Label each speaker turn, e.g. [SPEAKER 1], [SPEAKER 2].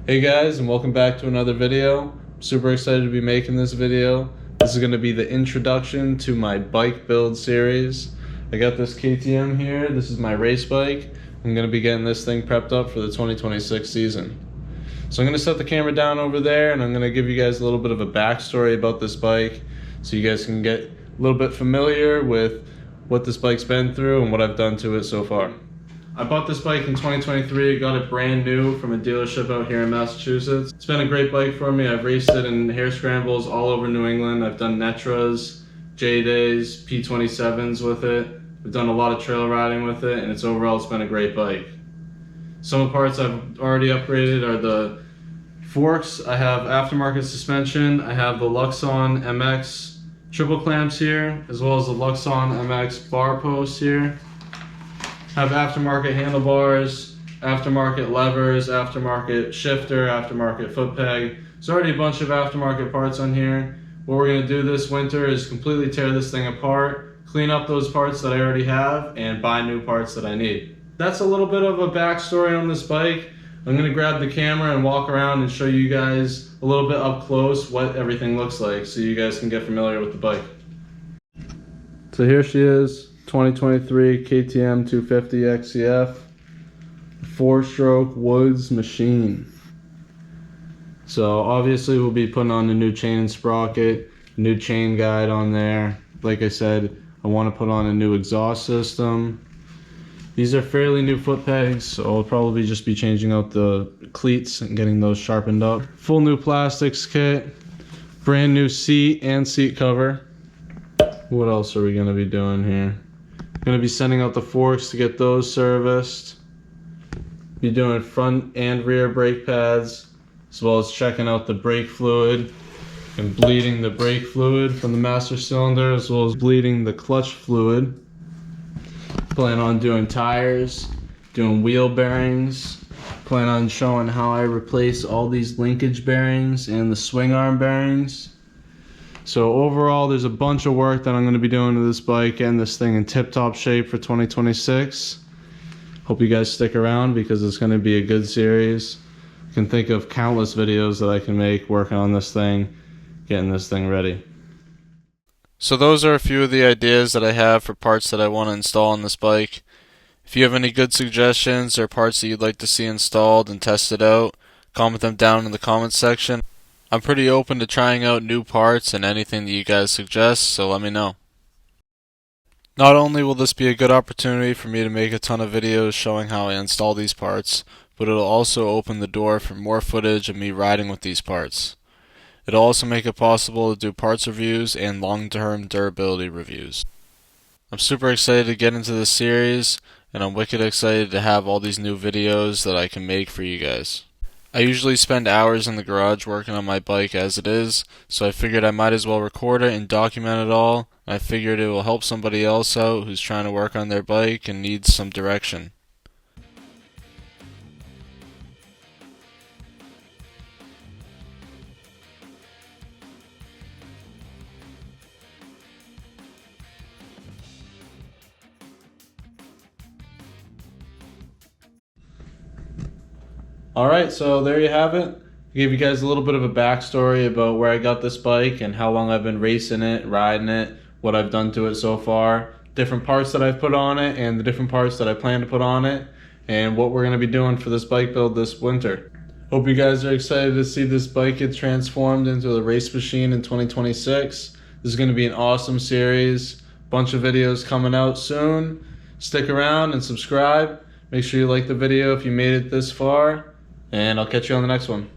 [SPEAKER 1] Hey guys, and welcome back to another video. I'm super excited to be making this video. This is going to be the introduction to my bike build series. I got this KTM here. This is my race bike. I'm going to be getting this thing prepped up for the 2026 season. So I'm going to set the camera down over there and I'm going to give you guys a little bit of a backstory about this bike so you guys can get a little bit familiar with what this bike's been through and what I've done to it so far. I bought this bike in 2023, got it brand new from a dealership out here in Massachusetts. It's been a great bike for me. I've raced it in hare scrambles all over New England. I've done Netras, J-Days, P27s with it. I've done a lot of trail riding with it, and it's been a great bike. Some of the parts I've already upgraded are the forks. I have aftermarket suspension. I have the Luxon MX triple clamps here, as well as the Luxon MX bar posts here. Have aftermarket handlebars, aftermarket levers, aftermarket shifter, aftermarket foot peg. There's already a bunch of aftermarket parts on here. What we're gonna do this winter is completely tear this thing apart, clean up those parts that I already have, and buy new parts that I need. That's a little bit of a backstory on this bike. I'm gonna grab the camera and walk around and show you guys a little bit up close what everything looks like so you guys can get familiar with the bike. So here she is. 2023 KTM 250 XCF 4-stroke Woods machine. So obviously we'll be putting on a new chain and sprocket, new chain guide on there. Like I said, I want to put on a new exhaust system. These are fairly new foot pegs, so I'll probably just be changing out the cleats and getting those sharpened up. Full new plastics kit, brand new seat and seat cover. What else are we going to be doing here? Going to be sending out the forks to get those serviced. Be doing front and rear brake pads, as well as checking out the brake fluid and bleeding the brake fluid from the master cylinder, as well as bleeding the clutch fluid. Plan on doing tires, doing wheel bearings. Plan on showing how I replace all these linkage bearings and the swing arm bearings. So overall, there's a bunch of work that I'm going to be doing to this bike, getting this thing in tip-top shape for 2026. Hope you guys stick around because it's going to be a good series. I can think of countless videos that I can make working on this thing, getting this thing ready. So those are a few of the ideas that I have for parts that I want to install on this bike. If you have any good suggestions or parts that you'd like to see installed and tested out, comment them down in the comments section. I'm pretty open to trying out new parts and anything that you guys suggest, so let me know. Not only will this be a good opportunity for me to make a ton of videos showing how I install these parts, but it'll also open the door for more footage of me riding with these parts. It'll also make it possible to do parts reviews and long-term durability reviews. I'm super excited to get into this series, and I'm wicked excited to have all these new videos that I can make for you guys. I usually spend hours in the garage working on my bike as it is, so I figured I might as well record it and document it all. I figured it will help somebody else out who's trying to work on their bike and needs some direction. Alright, so there you have it. I gave you guys a little bit of a backstory about where I got this bike and how long I've been racing it, riding it, what I've done to it so far, different parts that I've put on it and the different parts that I plan to put on it, and what we're going to be doing for this bike build this winter. Hope you guys are excited to see this bike get transformed into a race machine in 2026. This is going to be an awesome series. Bunch of videos coming out soon. Stick around and subscribe. Make sure you like the video if you made it this far. And I'll catch you on the next one.